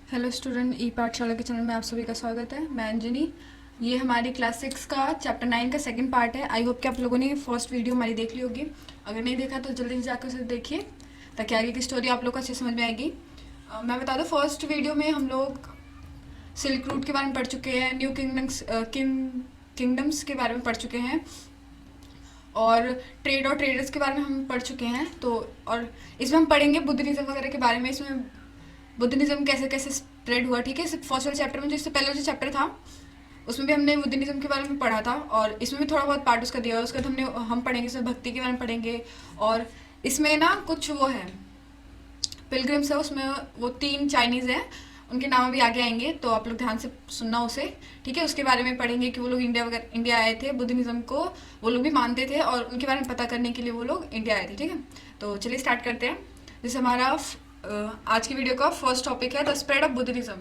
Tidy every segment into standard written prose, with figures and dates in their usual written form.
Hello student, ई पाठशाला के channel में आप सभी का स्वागत है। मैं अंजनी। ये हमारी क्लास 6 का चैप्टर 9 का सेकंड पार्ट है। आई होप कि आप लोगों ने फर्स्ट वीडियो हमारी देख ली होगी। अगर नहीं देखा तो जल्दी से जाकर उसे देखिए ताकि आगे की स्टोरी आप लोग को अच्छे समझ में आएगी। मैं बता दूँ, फर्स्ट वीडियो में हम लोग सिल्क रूट के बारे में पढ़ चुके हैं, न्यू किंगडम्स के बारे में पढ़ चुके हैं और ट्रेड और ट्रेडर्स के बारे में हम पढ़ चुके हैं। तो और इसमें हम पढ़ेंगे बुद्धिज्म वगैरह के बारे में। इसमें बुद्धिज्म कैसे कैसे स्प्रेड हुआ, ठीक है। फर्स्ट वाले चैप्टर में जो इससे पहले जो चैप्टर था उसमें भी हमने बुद्धिज्म के बारे में पढ़ा था और इसमें भी थोड़ा बहुत पार्ट उसका दिया है। उसके बाद हम पढ़ेंगे, इसमें भक्ति के बारे में पढ़ेंगे। और इसमें ना कुछ वो है पिलग्रिम्स है, उसमें वो 3 चाइनीज़ हैं, उनके नाम भी आगे आएंगे, तो आप लोग ध्यान से सुनना उसे, ठीक है। उसके बारे में पढ़ेंगे कि वो लोग इंडिया आए थे, बुद्धिज्म को वो लोग भी मानते थे और उनके बारे में पता करने के लिए वो लोग इंडिया आए थे, ठीक है। तो चलिए स्टार्ट करते हैं। जैसे हमारा आज की वीडियो का फर्स्ट टॉपिक है the spread of Buddhism.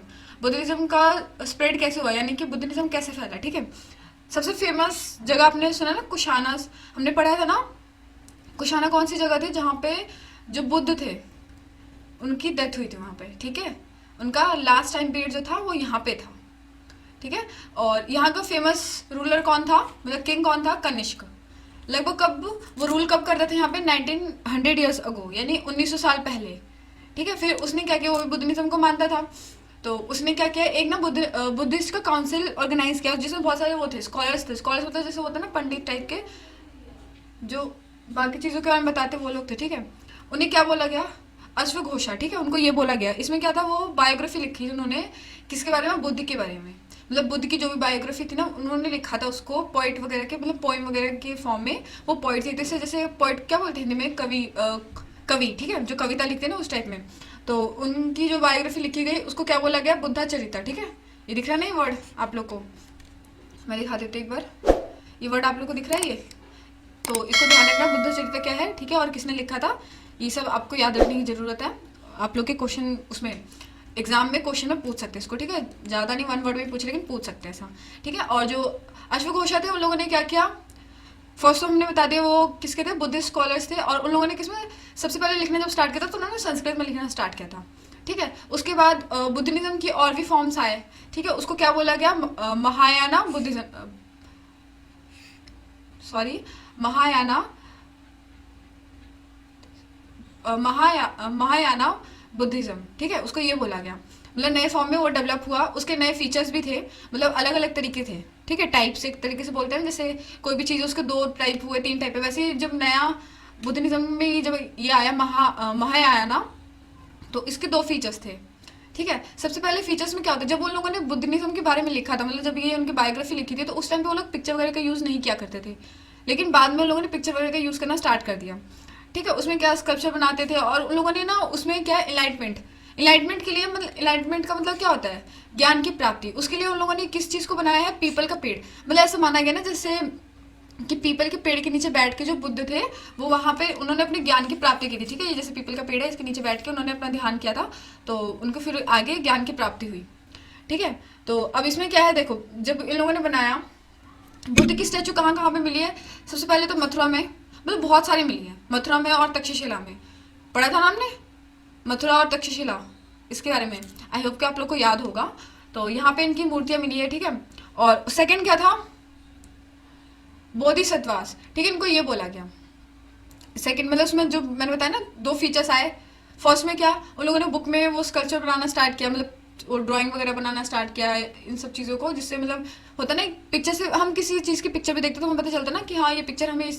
Buddhism का स्प्रेड कैसे हुआ, यानी कि बुद्धिज्म कैसे फैला, ठीक है। सबसे फेमस जगह आपने सुना ना, कुशाना, हमने पढ़ा था ना। कुशाना कौन सी जगह थी जहाँ पे जो बुद्ध थे उनकी डेथ हुई थी वहाँ पे, ठीक है। उनका लास्ट टाइम पीरियड जो था वो यहाँ पे था, ठीक है। और यहाँ का फेमस रूलर कौन था, मतलब किंग कौन था, कनिष्क। लगभग कब वो रूल कब करता था यहाँ पे, 1900 ईयर्स अगो, यानी 1900 साल पहले, ठीक है। फिर उसने क्या किया, वो भी बुद्धिज्म को मानता था, तो उसने क्या किया, एक ना बुद्धिस्ट का काउंसिल ऑर्गेनाइज किया जिसमें बहुत सारे वो थे, स्कॉलर्स थे। स्कॉलर्स मतलब जैसे होता है ना पंडित टाइप के, जो बाकी चीज़ों के बारे में बताते वो लोग थे, ठीक है। उन्हें क्या बोला गया, अश्वघोषा, ठीक है। उनको ये बोला गया, इसमें क्या था, वो बायोग्राफी लिखी उन्होंने किसके बारे में, बुद्ध के बारे में। मतलब बुद्ध की जो भी बायोग्राफी थी ना, उन्होंने लिखा था उसको पोइट वगैरह के, मतलब पोइम वगैरह के फॉर्म में। वो पोइट थे, जैसे पोइट क्या बोलते हैं हिंदी में, कवि, ठीक है, जो कविता लिखते हैं ना उस टाइप में। तो उनकी जो बायोग्राफी लिखी गई उसको क्या बोला गया, बुद्धा चरिता, ठीक है। ये दिख रहा नहीं वर्ड आप लोग को, मैं दिखा देती हूँ एक बार। ये वर्ड आप लोग को दिख रहा है ये, तो इसको ध्यान रखना, बुद्ध चरित्र क्या है, ठीक है, और किसने लिखा था, ये सब आपको याद रखने की जरूरत है। आप लोग के क्वेश्चन उसमें एग्जाम में क्वेश्चन में पूछ सकते हैं इसको, ठीक है। ज़्यादा नहीं, 1 वर्ड में पूछ, लेकिन पूछ सकते हैं ऐसा, ठीक है। और जो अश्वघोषा थे उन लोगों ने क्या किया, फर्स्ट तो हमने बता दिया वो किसके थे, बुद्धिस्ट स्कॉलर्स थे। और उन लोगों ने किसमें सबसे पहले लिखना जब स्टार्ट किया था तो उन्होंने संस्कृत में लिखना स्टार्ट किया था, ठीक है। उसके बाद बुद्धिज्म की और भी फॉर्म्स आए, ठीक है। उसको क्या बोला गया, Mahayana Buddhism, sorry, Mahayana Mahayana Buddhism, ठीक है। उसको ये बोला गया, मतलब नए फॉर्म में वो डेवलप हुआ। उसके नए फीचर्स भी थे, मतलब अलग अलग तरीके थे, ठीक है। टाइप्स एक तरीके से बोलते हैं, जैसे कोई भी चीज़ उसके 2 टाइप हुए, 3 टाइप है। वैसे ही जब नया बुद्धिज्म में जब ये आया महायाना, तो इसके 2 फीचर्स थे, ठीक है। सबसे पहले फीचर्स में क्या होता है, जब उन लोगों ने बुद्धिज्म के बारे में लिखा था, मतलब जब ये उनकी बायोग्राफी लिखी थी, तो उस टाइम पे वो लोग पिक्चर वगैरह का यूज़ नहीं किया करते थे, लेकिन बाद में उन लोगों ने पिक्चर वगैरह का यूज़ करना स्टार्ट कर दिया, ठीक है। उसमें क्या स्कल्पचर बनाते थे और उन लोगों ने ना उसमें क्या इलाइटमेंट के लिए, मतलब इलाइटमेंट का मतलब क्या होता है, ज्ञान की प्राप्ति। उसके लिए उन लोगों ने किस चीज़ को बनाया है, पीपल का पेड़। मतलब ऐसा माना गया ना जैसे कि पीपल के पेड़ के नीचे बैठ के जो बुद्ध थे वो वहाँ पे उन्होंने अपने ज्ञान की प्राप्ति की थी, ठीक है। ये जैसे पीपल का पेड़ है, इसके नीचे बैठ के उन्होंने अपना ध्यान किया था, तो उनको फिर आगे ज्ञान की प्राप्ति हुई, ठीक है। तो अब इसमें क्या है, देखो, जब इन लोगों ने बनाया, बुद्ध की स्टैचू कहाँ कहाँ पे मिली है, सबसे पहले तो मथुरा में, मतलब बहुत सारी मिली है, मथुरा में और तक्षशिला में। पढ़ा था ना हमने, मथुरा और तक्षशिला, इसके बारे में आई होप कि आप लोग को याद होगा। तो यहाँ पे इनकी मूर्तियाँ मिली है, ठीक है। और सेकंड क्या था, बोधिसत्वास, ठीक है, इनको ये बोला गया सेकंड, मतलब उसमें जो मैंने बताया ना 2 फीचर्स आए। फर्स्ट में क्या, उन लोगों ने बुक में वो स्कल्पचर बनाना स्टार्ट किया, मतलब वो ड्राइंग वगैरह बनाना स्टार्ट किया इन सब चीज़ों को, जिससे मतलब होता ना पिक्चर से, हम किसी चीज़ की पिक्चर भी देखते तो हमें पता चलता ना कि हाँ ये पिक्चर हमें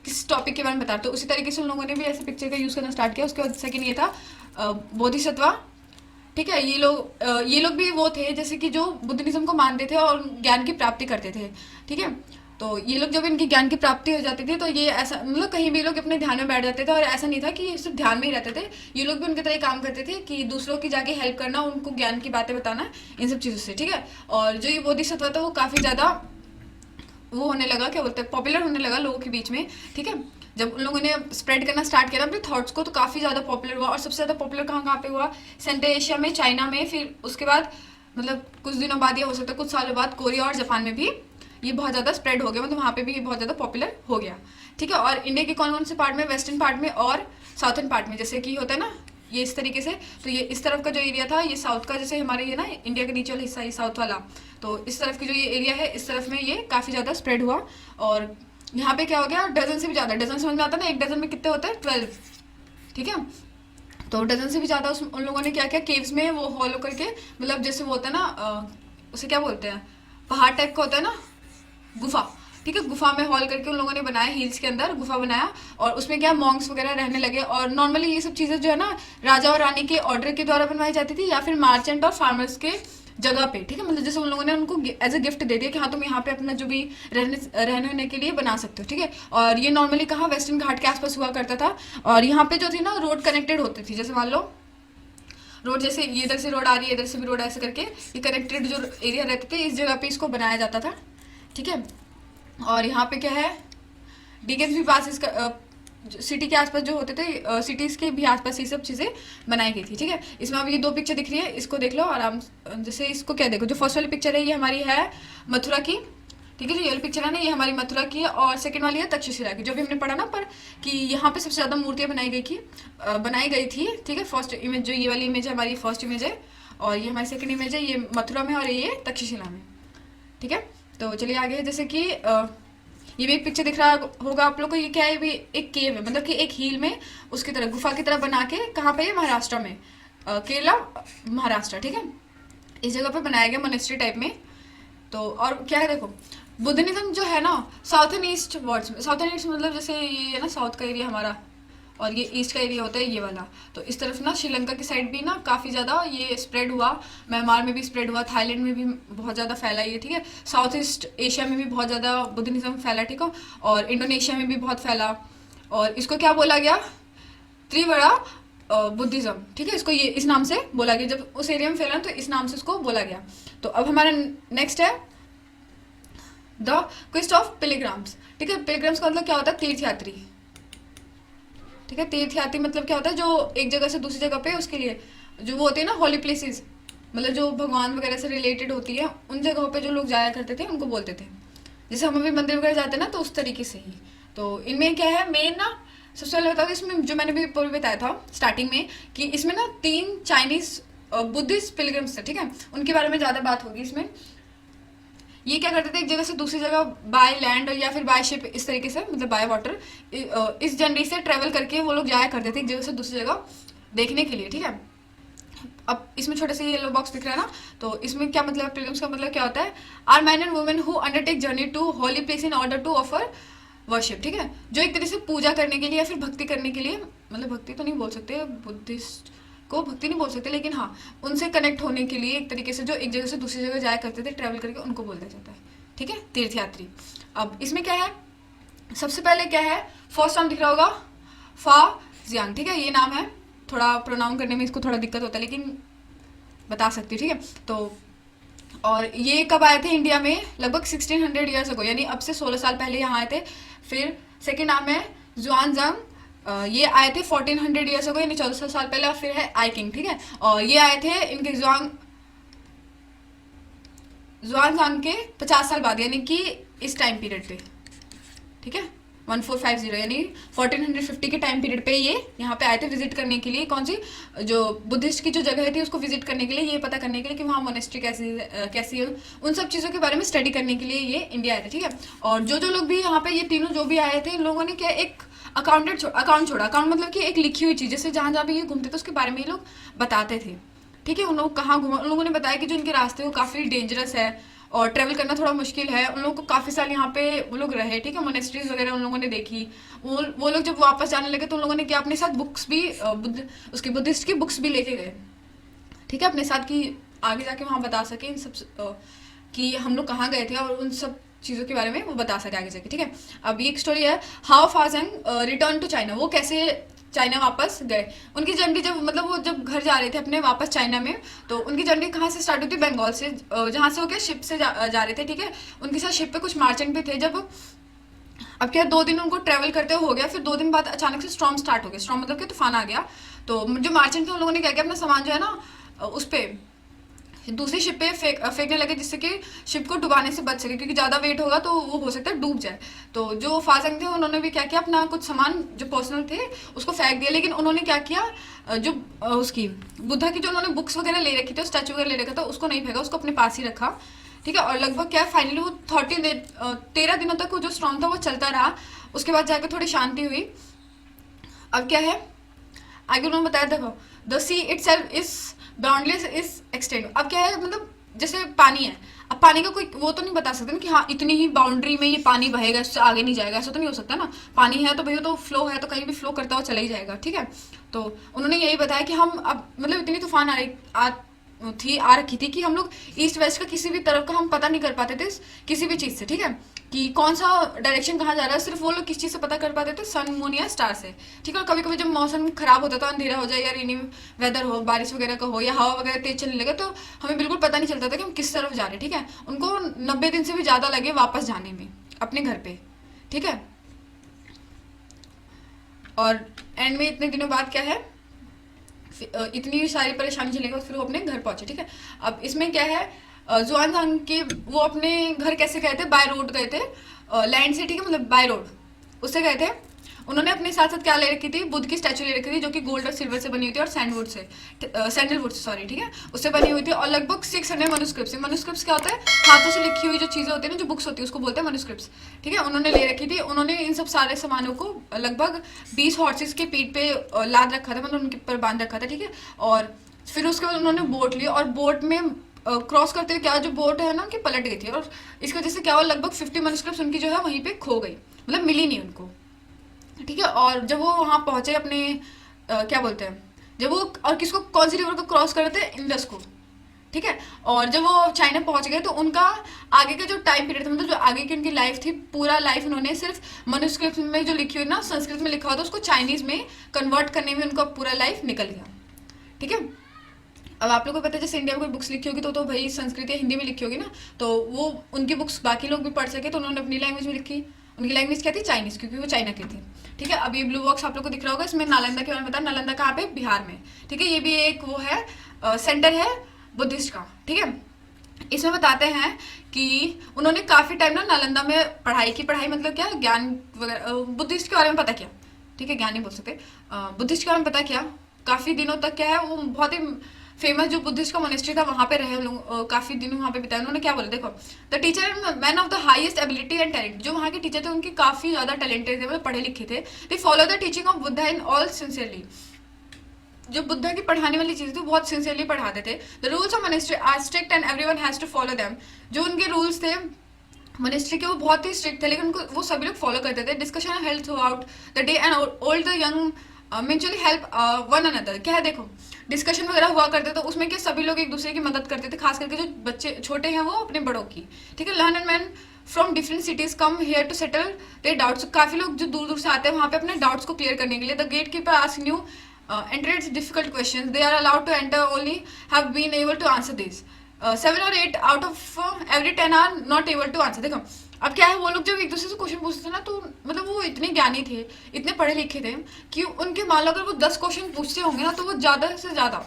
किस टॉपिक के बारे में बताते, तो उसी तरीके से उन लोगों ने भी ऐसे पिक्चर का यूज़ करना स्टार्ट किया। उसके बाद सेकंड ये था बोधिसत्वा, ठीक है। ये लोग भी वो थे जैसे कि जो बुद्धिज्म को मानते थे और ज्ञान की प्राप्ति करते थे, ठीक है। तो ये लोग जब इनकी ज्ञान की प्राप्ति हो जाती थी तो ये ऐसा, मतलब कहीं भी लोग अपने ध्यान में बैठ जाते थे, और ऐसा नहीं था कि ये सिर्फ ध्यान में ही रहते थे, ये लोग भी उनके तरह काम करते थे कि दूसरों की जाके हेल्प करना, उनको ज्ञान की बातें बताना, इन सब चीज़ों से, ठीक है। और जो ये बोधिसत्व था वो काफ़ी ज़्यादा वो होने लगा, क्या बोलते हैं, पॉपुलर होने लगा लोगों के बीच में, ठीक है। जब उन लोगों ने स्प्रेड करना स्टार्ट किया अपने थॉट्स को, तो काफ़ी ज़्यादा पॉपुलर हुआ। और सबसे ज़्यादा पॉपुलर कहाँ कहाँ पे हुआ, सेंट्रल एशिया में, चाइना में, फिर उसके बाद मतलब कुछ दिनों बाद, या हो सकता है कुछ सालों बाद, कोरिया और जापान में भी ये बहुत ज़्यादा स्प्रेड हो गया, मतलब वहाँ पे भी ये बहुत ज़्यादा पॉपुलर हो गया, ठीक है। और इंडिया के कौन कौन से पार्ट में, वेस्टर्न पार्ट में और साउथर्न पार्ट में, जैसे कि होता है ना ये इस तरीके से। तो ये इस तरफ का जो एरिया था ये साउथ का, जैसे हमारे ये ना इंडिया का नीचे वाला हिस्सा ये साउथ वाला, तो इस तरफ की जो ये एरिया है इस तरफ में ये काफ़ी ज़्यादा स्प्रेड हुआ। और यहाँ पे क्या हो गया, डजन से भी ज़्यादा, डजन समझ में आता है ना, एक डजन में कितने होते हैं 12, ठीक है। तो डजन से भी ज़्यादा उन लोगों ने क्या किया, केव्स में वो हॉलो करके, मतलब जैसे वो होता है ना उसे क्या बोलते हैं, पहाड़ टाइप का होता है ना, गुफा, ठीक है, गुफा में हॉल करके उन लोगों ने बनाया, हिल्स के अंदर गुफा बनाया। और उसमें क्या मॉन्क्स वगैरह रहने लगे। और नॉर्मली ये सब चीज़ें जो है ना राजा और रानी के ऑर्डर के द्वारा बनवाई जाती थी, या फिर मार्चेंट और फार्मर्स के जगह पे, ठीक है। मतलब जैसे उन लोगों ने उनको एज अ गिफ्ट दे दिया कि हाँ तुम यहाँ पे अपना जो भी रहने होने के लिए बना सकते हो, ठीक है। और ये नॉर्मली कहाँ, वेस्टर्न घाट के आसपास हुआ करता था। और यहाँ पे जो थी ना रोड कनेक्टेड होती थी, जैसे मान लो रोड, जैसे ये इधर से रोड आ रही है, इधर से भी रोड, ऐसे करके ये कनेक्टेड जो एरिया रहते थे इस जगह पे इसको बनाया जाता था, ठीक है। और यहाँ पे क्या है, डीकेस भी पास इसका सिटी के आसपास जो होते थे, सिटीज़ के भी आसपास ये सब चीज़ें बनाई गई थी, ठीक है। इसमें अब ये दो पिक्चर दिख रही है, इसको देख लो आराम। जैसे इसको क्या देखो, जो फर्स्ट वाली पिक्चर है ये हमारी है मथुरा की, ठीक है। जो येलो पिक्चर है ना ये हमारी मथुरा की है। और सेकंड वाली है तक्षशिला की, जो भी हमने पढ़ा ना पर कि यहाँ पे सबसे ज़्यादा मूर्तियाँ बनाई गई थी, ठीक है। फर्स्ट इमेज जो ये वाली इमेज है हमारी फर्स्ट इमेज है, और ये हमारी सेकंड इमेज है, ये मथुरा में और ये तक्षशिला में, ठीक है। तो चलिए आगे, जैसे कि ये भी एक पिक्चर दिख रहा होगा आप लोग को, ये क्या है, भी एक केव है, मतलब कि एक हील में उसकी तरह गुफा की तरह बना के, कहाँ पे है, महाराष्ट्र में, केरला महाराष्ट्र, ठीक है। इस जगह पे बनाया गया मोनेस्ट्री टाइप में। तो और क्या है देखो, बुद्धिज्म जो है ना साउथर्न ईस्ट वर्ड्स में, साउथर्न ईस्ट मतलब जैसे ये है ना साउथ का एरिया हमारा, और ये ईस्ट का एरिया होता है ये वाला। तो इस तरफ ना श्रीलंका की साइड भी ना काफ़ी ज़्यादा ये स्प्रेड हुआ, म्यांमार में भी स्प्रेड हुआ, थाईलैंड में भी बहुत ज़्यादा फैला ये, ठीक है। साउथ ईस्ट एशिया में भी बहुत ज़्यादा बुद्धिज्म फैला, ठीक है। और इंडोनेशिया में भी बहुत फैला। और इसको क्या बोला गया, त्रिवड़ा बुद्धिज्म, ठीक है। इसको ये इस नाम से बोला गया, जब उस एरिया में फैला तो इस नाम से उसको बोला गया। तो अब हमारा नेक्स्ट है द क्वेस्ट ऑफ पिलग्राम्स, ठीक है। पिलग्राम्स का मतलब क्या होता है, तीर्थयात्री, ठीक है। तीर्थयात्री मतलब क्या होता है, जो एक जगह से दूसरी जगह पे उसके लिए जो वो होते हैं ना होली प्लेसेस, मतलब जो भगवान वगैरह से रिलेटेड होती है, उन जगहों पे जो लोग जाया करते थे उनको बोलते थे। जैसे हम अभी मंदिर वगैरह जाते हैं ना, तो उस तरीके से ही। तो इनमें क्या है मेन ना, सबसे पहले बता दो, इसमें जो मैंने भी पूर्व बताया था स्टार्टिंग में कि इसमें ना 3 चाइनीज बुद्धिस्ट पिलग्रिम्स थे, ठीक है। उनके बारे में ज़्यादा बात होगी इसमें। ये क्या करते थे, एक जगह से दूसरी जगह बाय लैंड या फिर बाय शिप, इस तरीके से, मतलब बाय वाटर, इस जर्नी से ट्रेवल करके वो लोग जाया करते थे एक जगह से दूसरी जगह देखने के लिए, ठीक है। अब इसमें छोटे से येलो बॉक्स दिख रहा है ना, तो इसमें क्या मतलब, पिलग्रिम्स का मतलब क्या होता है, are man and women who undertake journey to holy place in order to offer worship, ठीक है। जो एक तरह से पूजा करने के लिए या फिर भक्ति करने के लिए, मतलब भक्ति तो नहीं बोल सकते, बुद्धिस्ट को भक्ति नहीं बोल सकते, लेकिन हाँ उनसे कनेक्ट होने के लिए एक तरीके से जो एक जगह से दूसरी जगह जाया करते थे ट्रैवल करके, उनको बोला जाता है, ठीक है, तीर्थयात्री। अब इसमें क्या है, सबसे पहले क्या है, फर्स्ट नाम दिख रहा होगा फा जियांग, ठीक है। ये नाम है, थोड़ा प्रोनाउन करने में इसको थोड़ा दिक्कत होता है, लेकिन बता सकती हूँ, ठीक है। तो और ये कब आए थे इंडिया में, लगभग 1600 ईयर्स अगो, यानी अब से 16 साल पहले यहाँ आए थे। फिर सेकेंड नाम है जुआनजंग, ये आए थे 1400 ईयर्स अगो, यानी 1400 साल पहले। और फिर है आई किंग, ठीक है। और ये आए थे इनके जुआनजंग के 50 साल बाद, यानी कि इस टाइम पीरियड पे, ठीक है, 1450, यानी 1450 के टाइम पीरियड पे ये यहाँ पे आए थे विजिट करने के लिए। कौन सी, जो बुद्धिस्ट की जो जगह थी उसको विजिट करने के लिए, ये पता करने के लिए कि वहाँ मोनेस्ट्री कैसी है, उन सब चीज़ों के बारे में स्टडी करने के लिए ये इंडिया आए थे, ठीक है। और जो लोग भी यहाँ पे, ये तीनों जो भी आए थे, इन लोगों ने क्या एक अकाउंट छोड़ा। अकाउंट मतलब कि एक लिखी हुई चीज़, जैसे जहाँ जहाँ भी ये घूमते थे उसके बारे में ये लोग बताते थे, ठीक है। उन लोग कहाँ घूमा, उन लोगों ने बताया कि जो इनके रास्ते वो काफ़ी डेंजरस है और ट्रैवल करना थोड़ा मुश्किल है। उन लोगों को काफ़ी साल यहाँ पे वो लोग रहे, ठीक है, मोनेस्ट्रीज वगैरह उन लोगों ने देखी। वो लोग जब वापस जाने लगे तो उन लोगों ने क्या अपने साथ बुक्स भी उसकी बुद्धिस्ट की बुक्स भी लेके गए, ठीक है, अपने साथ, कि आगे जाके वहाँ बता सके इन सब कि हम लोग कहाँ गए थे और उन सब चीज़ों के बारे में वो बता सके आगे जाके, ठीक है। अब ये एक स्टोरी है, हाउ फाजेंग रिटर्न टू चाइना, वो कैसे चाइना वापस गए। उनकी जर्नी जब, मतलब वो जब घर जा रहे थे अपने वापस चाइना में, तो उनकी जर्नी कहाँ से स्टार्ट हुई थी, बंगाल से, जहाँ से वो क्या शिप से जा रहे थे, ठीक है। उनके साथ शिप पे कुछ मार्चेंट भी थे। जब अब क्या 2 दिन उनको ट्रैवल करते हुए हो गया, फिर 2 दिन बाद अचानक से स्टॉर्म स्टार्ट हो गया। स्टॉर्म मतलब कि तूफान आ गया। तो जो मार्चेंट थे उन लोगों ने क्या किया, अपना सामान जो है ना उस पर दूसरी शिप पे फेंकने लगे, जिससे कि शिप को डुबाने से बच सके, क्योंकि ज़्यादा वेट होगा तो वो हो सकता है डूब जाए। तो जो फाजंग थे उन्होंने भी क्या किया, अपना कुछ सामान जो पर्सनल थे उसको फेंक दिया। लेकिन उन्होंने क्या किया, जो उसकी बुद्धा की जो उन्होंने बुक्स वगैरह ले रखी थी, स्टैचू वगैरह ले रखा था, उसको नहीं फेंका, उसको अपने पास ही रखा। ठीक है। और लगभग क्या, फाइनली वो 13 दिनों तक वो जो स्टॉर्म था वो चलता रहा। उसके बाद जाकर थोड़ी शांति हुई। अब क्या है, आगे उन्होंने बताया, देखो the see it self is boundless is extend. अब क्या है, मतलब जैसे पानी है, अब पानी का कोई वो तो नहीं बता सकते ना कि हाँ इतनी ही बाउंड्री में ये पानी बहेगा, इससे आगे नहीं जाएगा, ऐसा तो नहीं हो सकता ना। पानी है तो भैया तो फ्लो है, तो कहीं भी फ्लो करता हुआ चला ही जाएगा। ठीक है। तो उन्होंने यही बताया कि हम अब मतलब इतनी तूफान आ रखी थी कि हम लोग ईस्ट वेस्ट का किसी भी तरफ का हम पता नहीं कर पाते थे किसी भी चीज़ से। ठीक है, कि कौन सा डायरेक्शन कहाँ जा रहा है, सिर्फ वो लोग किस चीज़ से पता कर पाते थे, सन मून या स्टार से। ठीक है। और कभी कभी जब मौसम खराब होता था, अंधेरा हो जाए या रेनी वेदर हो, बारिश वगैरह का हो या हवा वगैरह तेज चलने लगे, तो हमें बिल्कुल पता नहीं चलता था कि हम किस तरफ जा रहे हैं। ठीक है। उनको 90 दिन से भी ज़्यादा लगे वापस जाने में अपने घर पे। ठीक है। और एंड में इतने दिनों बाद क्या है, इतनी सारी परेशानी झेलने के बाद फिर वो अपने घर पहुंचे। ठीक है। अब इसमें क्या है, जुआनजांग के वो अपने घर कैसे गए थे, बाय रोड गए थे, लैंड से। ठीक है, मतलब बाय रोड उससे गए थे। उन्होंने अपने साथ साथ क्या ले रखी थी, बुद्ध की स्टैचू ले रखी थी, जो कि गोल्ड और सिल्वर से बनी हुई थी, और सैंडलवुड से सॉरी, ठीक है, उससे बनी हुई थी। और लगभग 600 मनुस्क्रिप्ट्स। मनुस्क्रिप्ट्स क्या होता है, हाथों से लिखी हुई जो चीज़ें होती है ना, जो बुक्स होती है, उसको बोलते हैं मनुस्क्रिप्ट्स। ठीक है। उन्होंने ले रखी थी। उन्होंने इन सब सारे सामानों को लगभग 20 हॉर्सेस के पीठ पे लाद रखा था, मतलब उनके ऊपर बांध रखा था। ठीक है। और फिर उसके बाद उन्होंने बोट ली, और बोट में क्रॉस करते हुए क्या, जो बोट है ना उनकी पलट गई थी, और इसकी वजह से क्या हुआ, लगभग 50 मनुस्क्रिप्ट्स उनकी जो है वहीं पे खो गई, मतलब मिली नहीं उनको। ठीक है। और जब वो वहाँ पहुंचे अपने क्या बोलते हैं, जब वो और किसको, कौन सी रिवर को क्रॉस कर रहे थे, इंडस को। ठीक है। और जब वो चाइना पहुंच गए तो उनका आगे का जो टाइम पीरियड था, मतलब जो आगे की उनकी लाइफ थी, पूरा लाइफ उन्होंने सिर्फ मनुस्क्रिप्ट में जो लिखी हुई ना, संस्कृत में लिखा हुआ था, उसको चाइनीज में कन्वर्ट करने में उनका पूरा लाइफ निकल गया। ठीक है। अब आप लोगों को पता है, जैसे इंडिया में कोई बुक्स लिखी होगी तो भाई संस्कृत या हिंदी में लिखी होगी ना, तो वो उनकी बुक्स बाकी लोग भी पढ़ सके, तो उन्होंने अपनी लैंग्वेज में लिखी। उनकी लैंग्वेज क्या थी, चाइनीज, क्योंकि वो चाइना की थी। ठीक है। अब ये ब्लू बॉक्स आप लोग को दिख रहा होगा, इसमें नालंदा के बारे में बताया। नालंदा कहाँ पे, बिहार में। ठीक है। ये भी एक वो है, सेंटर है बुद्धिस्ट का। ठीक है। इसमें बताते हैं कि उन्होंने काफ़ी टाइम ना नालंदा में पढ़ाई की। पढ़ाई मतलब क्या, ज्ञान वगैरह, बुद्धिस्ट के बारे में पता किया। ठीक है, ज्ञान नहीं बोल सकते, बुद्धिस्ट के बारे में पता किया। काफ़ी दिनों तक क्या है, वो बहुत ही फेमस जो बुद्धिस्ट का मोनेस्ट्री था वहाँ पे रहे लोग, काफ़ी दिन वहाँ पे बिताए। उन्होंने क्या बोला, देखो the teacher man of the highest ability and talent. जो वहाँ के टीचर थे उनकी काफ़ी ज़्यादा टैलेंटेड थे, मतलब पढ़े लिखे थे। They follow the teaching of Buddha in all sincerely. जो बुद्धा की पढ़ाने वाली चीज़ थी बहुत सिंसियरली पढ़ाते थे। The rules of monastery are strict and everyone has to follow them. जो उनके रूल्स थे मोनेस्ट्री के वो बहुत ही स्ट्रिक्ट थे, लेकिन उनको वो सभी लोग फॉलो करते थे। Discussion health through out the day and old the young mutually help one another. क्या है, देखो डिस्कशन वगैरह हुआ करते तो उसमें क्या, सभी लोग एक दूसरे की मदद करते थे, खास करके जो बच्चे छोटे हैं वो अपने बड़ों की। ठीक है। Learn and man from different cities come here to settle their doubts. काफ़ी लोग जो दूर दूर से आते हैं वहाँ पे अपने डाउट्स को क्लियर करने के लिए। The gatekeeper ask new entered difficult questions. They are allowed to enter only have been able to answer these. 7 or 8 out of every 10 are not able to answer. देखो अब क्या है, वो लोग जब एक दूसरे से क्वेश्चन पूछते थे ना, तो मतलब वो इतने ज्ञानी थे, इतने पढ़े लिखे थे कि उनके मान लो अगर वो 10 क्वेश्चन पूछते होंगे ना, तो वो ज़्यादा से ज़्यादा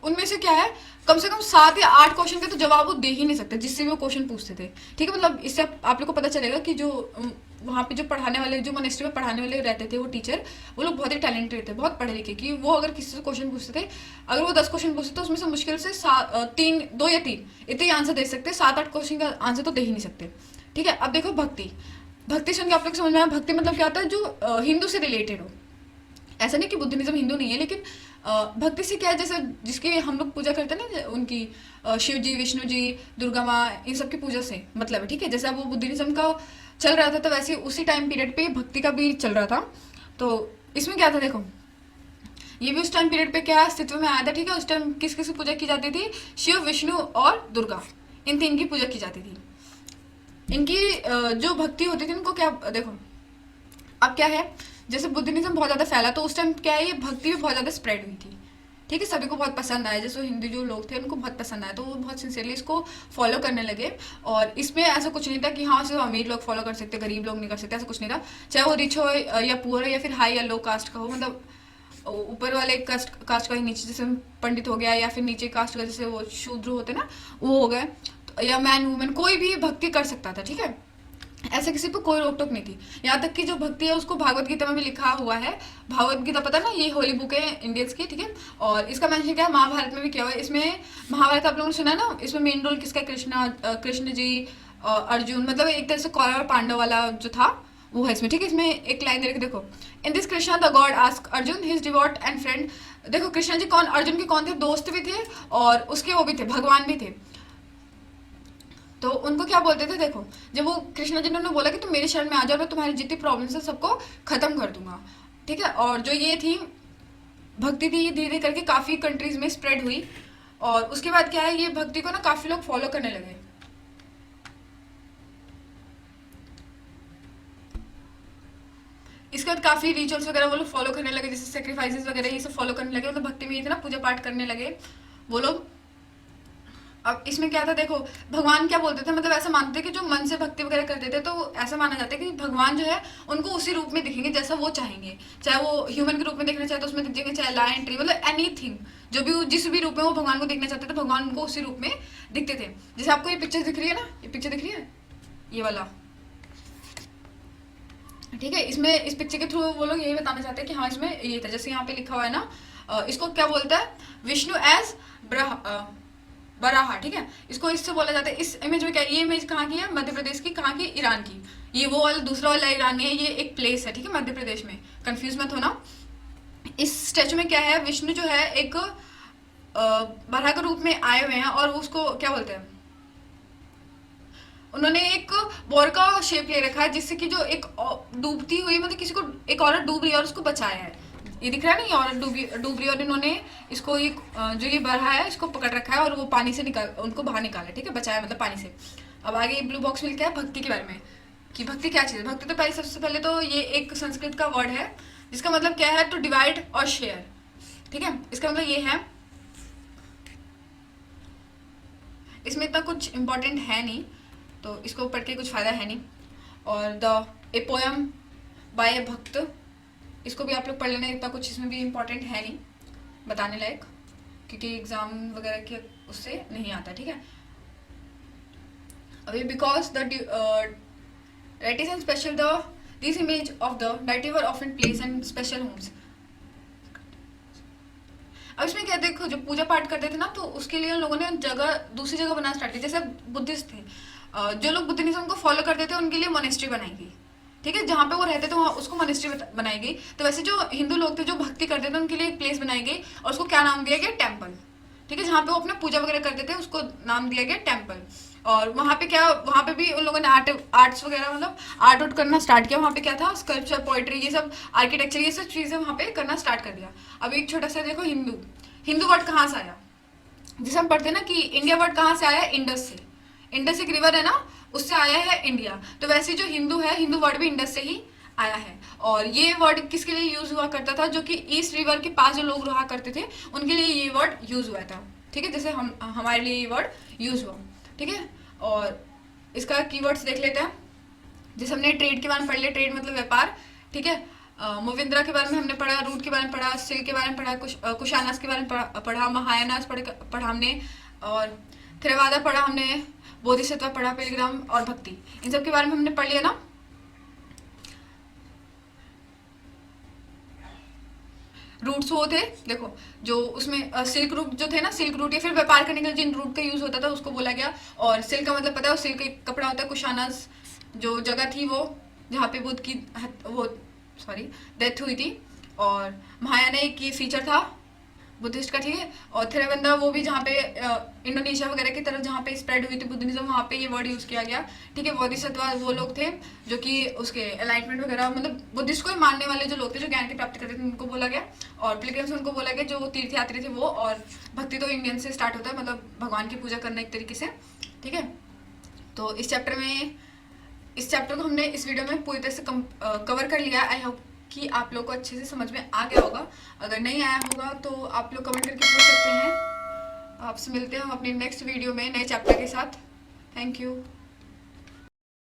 उनमें से क्या है, कम से कम 7 या 8 क्वेश्चन के तो जवाब वो दे ही नहीं सकते, जिससे भी वो क्वेश्चन पूछते थे। ठीक है। मतलब इससे आप लोग को पता चलेगा कि जो वहाँ पे जो पढ़ाने वाले, जो मोनेस्ट्री में पढ़ाने वाले रहते थे वो टीचर, वो लोग बहुत ही टैलेंटेड थे, बहुत पढ़े लिखे, कि वो अगर किसी से क्वेश्चन पूछते थे, अगर वो 10 क्वेश्चन पूछते तो उसमें से मुश्किल से 2 या 3 इतने आंसर दे सकते, 7-8 क्वेश्चन का आंसर तो दे ही नहीं सकते। ठीक है। अब देखो भक्ति। भक्ति सुन के आप लोग समझ में आया, भक्ति मतलब क्या होता है, जो हिंदू से रिलेटेड हो। ऐसा नहीं कि बुद्धिज्म हिंदू नहीं है, लेकिन भक्ति से क्या है, जैसे जिसकी हम लोग पूजा करते हैं ना, उनकी शिव जी, विष्णु जी, दुर्गा माँ, इन सब की पूजा से मतलब है। ठीक है। जैसे अब वो बुद्धिज्म का चल रहा था, तो वैसे उसी टाइम पीरियड पे भक्ति का भी चल रहा था। तो इसमें क्या था, देखो ये भी उस टाइम पीरियड पे क्या अस्तित्व में आया था। ठीक है। उस टाइम किस किस की पूजा की जाती थी, शिव, विष्णु और दुर्गा, इन 3 की पूजा की जाती थी। इनकी जो भक्ति होती थी, इनको क्या, देखो अब क्या है, जैसे बुद्धिज्म बहुत ज़्यादा फैला, तो उस टाइम क्या है, ये भक्ति भी बहुत ज़्यादा स्प्रेड हुई थी। ठीक है। सभी को बहुत पसंद आया, जैसे हिंदू जो लोग थे उनको बहुत पसंद आया, तो वो बहुत सिंसियरली इसको फॉलो करने लगे। और इसमें ऐसा कुछ नहीं था कि हाँ सिर्फ अमीर लोग फॉलो कर सकते, गरीब लोग नहीं कर सकते, ऐसा कुछ नहीं था। चाहे वो रिच हो या पुअर हो या फिर हाई या लो कास्ट का हो, मतलब ऊपर वाले कास्ट कास्ट का ही नीचे जैसे पंडित हो गया, या फिर नीचे कास्ट का जैसे वो शूद्र होते ना वो हो गए, तो या मैन वुमेन कोई भी भक्ति कर सकता था, ठीक है, ऐसे किसी पे कोई रोक टोक नहीं थी। यहाँ तक कि जो भक्ति है उसको भागवत गीता में भी लिखा हुआ है। भागवत गीता पता ना, ये होली बुक है इंडियंस की, ठीक है, और इसका मेंशन क्या है महाभारत में भी किया हुआ है। इसमें महाभारत आप लोगों ने सुना ना, इसमें मेन रोल किसका, कृष्ण जी, अर्जुन, मतलब एक तरह से कौरव और पांडव वाला जो था वो है इसमें, ठीक है। इसमें एक लाइन दे रखी देखो, in this Krishna the God ask Arjun his devote and friend. देखो कृष्णा जी कौन, अर्जुन के कौन थे, दोस्त भी थे और उसके वो भी थे, भगवान भी थे। तो उनको क्या बोलते थे, देखो जब वो कृष्णा जी ने बोला कि तुम मेरे शरण में आ जाओ, मैं तुम्हारी जितनी प्रॉब्लम्स है सबको खत्म कर दूंगा, ठीक है। और जो ये थी भक्ति थी, ये धीरे धीरे करके काफी कंट्रीज में स्प्रेड हुई, और उसके बाद क्या है, ये भक्ति को ना काफी लोग फॉलो करने लगे। इसके बाद काफी रिचुअल्स वगैरह वो लोग फॉलो करने लगे, जैसे सेक्रीफाइसेस वगैरह ये सब फॉलो करने लगे, मतलब भक्ति में ये था ना, पूजा पाठ करने लगे वो लोग। अब इसमें क्या था देखो, भगवान क्या बोलते थे, मतलब ऐसा मानते थे कि जो मन से भक्ति वगैरह करते थे तो ऐसा माना जाता है कि भगवान जो है उनको उसी रूप में दिखेंगे जैसा वो चाहेंगे, चाहे वो ह्यूमन के रूप में देखना चाहे तो उसमें दिखेंगे, चाहे लायन ट्री, मतलब एनीथिंग, जो भी जिस भी रूप में वो भगवान को देखना चाहते थे भगवान उनको उसी रूप में दिखते थे। जैसे आपको ये पिक्चर दिख रही है ना, ये पिक्चर दिख रही है, ये वाला, ठीक है। इसमें इस पिक्चर के थ्रू वो लोग यही बताना चाहते हैं कि हाँ इसमें ये था, जैसे यहाँ पे लिखा हुआ है ना, इसको क्या बोलता है, विष्णु एज बराहा, ठीक है, इसको इससे बोला जाता है। इस इमेज में क्या, ये इमेज कहाँ की है, मध्य प्रदेश की, कहाँ की, ईरान की। ये वो वाला दूसरा वाला ईरान नहीं है, ये एक प्लेस है, ठीक है, मध्य प्रदेश में, कंफ्यूज मत होना। इस स्टेचू में क्या है, विष्णु जो है एक बराह के रूप में आए हुए हैं, और उसको क्या बोलते हैं, उन्होंने एक बोर का शेप ले रखा है, जिससे कि जो एक डूबती हुई, मतलब किसी को, एक औरत डूब रही है और उसको बचाया है, ये दिख रहा है ना, ये औरत डूब रही है और इन्होंने इसको ये जो ये बरहा है इसको पकड़ रखा है और वो पानी से निकाल, उनको बाहर निकाला, ठीक है, बचाया मतलब पानी से। अब आगे ब्लू बॉक्स में लिखा है भक्ति के बारे में, कि भक्ति क्या चीज़ है। भक्ति तो पहले, सबसे पहले तो ये एक संस्कृत का वर्ड है जिसका मतलब क्या है, टू डिवाइड और शेयर, ठीक है, इसका मतलब ये है। इसमें इतना कुछ इम्पोर्टेंट है नहीं, तो इसको पढ़ के कुछ फ़ायदा है नहीं। और द ए पोएम बाय ए भक्त, इसको भी आप लोग पढ़ लेना, इतना कुछ इसमें भी इम्पोर्टेंट है नहीं बताने लायक, क्योंकि एग्जाम वगैरह के उससे नहीं आता, ठीक है। अभी बिकॉज द रेटिसन special the this image of the native are often place and special homes. अब इसमें क्या देखो, जो पूजा पाठ करते थे ना तो उसके लिए उन लोगों ने जगह दूसरी जगह बनाना स्टार्ट की, जैसे बुद्धिस्ट थे, जो लोग बुद्धिज्म को फॉलो करते थे उनके लिए मोनेस्ट्री बनाई गई, ठीक है, जहाँ पे वो रहते थे वहाँ उसको मोनेस्ट्री बनाई गई। तो वैसे जो हिंदू लोग थे जो भक्ति करते थे उनके लिए एक प्लेस बनाई गई और उसको क्या नाम दिया गया, टेम्पल, ठीक है, जहाँ पे वो अपने पूजा वगैरह करते थे उसको नाम दिया गया टेम्पल। और वहाँ पे क्या, वहाँ पे भी उन लोगों ने आर्ट्स वगैरह, मतलब आर्ट उट करना स्टार्ट किया। वहाँ पे क्या था, स्कल्पचर, पोइट्री, ये सब, आर्किटेक्चर, ये सब चीज़ें वहाँ पे करना स्टार्ट कर दिया। अब एक छोटा सा देखो, हिंदू, हिंदू वर्ड कहाँ से आया, जैसे हम पढ़ते हैं ना कि इंडिया वर्ड कहाँ से आया, इंडस से, इंडस एक रिवर है ना, उससे आया है इंडिया। तो वैसे जो हिंदू है, हिंदू वर्ड भी इंडस से ही आया है। और ये वर्ड किसके लिए यूज हुआ करता था, जो कि ईस्ट रिवर के पास जो लोग रहा करते थे उनके लिए ये वर्ड यूज हुआ था, ठीक है, जैसे हम हमारे लिए ये वर्ड यूज हुआ, ठीक है। और इसका कीवर्ड्स देख लेते हैं, जैसे हमने ट्रेड के बारे में पढ़ लिया, ट्रेड मतलब व्यापार, ठीक है। मोविंद्रा के बारे में हमने पढ़ा, रूट के बारे में पढ़ा, सिल्क के बारे में पढ़ा, कुशानास के बारे में पढ़ा, महायानास पढ़ा हमने, और थेरवादा पढ़ा हमने, बोधिसत्व पढ़ा, पिलग्राम और भक्ति, इन सब के बारे में हमने पढ़ लिया ना। रूट्स वो थे देखो, जो उसमें सिल्क रूट जो थे ना, सिल्क रूट या फिर व्यापार करने के लिए जिन रूट का यूज होता था उसको बोला गया। और सिल्क का मतलब पता है, सिल्क एक कपड़ा होता है। कुशानास जो जगह थी वो जहाँ पे बुद्ध की डेथ हुई थी। और महायाना एक ये फीचर था बुद्धिस्ट का, ठीक है। और थेरावंदा वो भी जहाँ पे इंडोनेशिया वगैरह की तरफ जहाँ पे स्प्रेड हुई थी बुद्धिज्म, वहाँ पे ये वर्ड यूज किया गया, ठीक है। बोधिसत्व वो लोग थे जो कि उसके एलाइटमेंट वगैरह, मतलब बुद्धिस्ट को ही मानने वाले जो लोग थे, जो ज्ञान की प्राप्ति करते थे, उनको बोला गया। और पिलग्रिम्स उनको बोला गया जो तीर्थयात्री थे वो। और भक्ति तो इंडियन से स्टार्ट होता है, मतलब भगवान की पूजा करना एक तरीके से, ठीक है। तो इस चैप्टर को हमने इस वीडियो में पूरी तरह से कवर कर लिया। आई होप कि आप लोग को अच्छे से समझ में आ गया होगा। अगर नहीं आया होगा तो आप लोग कमेंट करके पूछ सकते हैं। आपसे मिलते हैं हम अपनी नेक्स्ट वीडियो में नए चैप्टर के साथ। Thank you.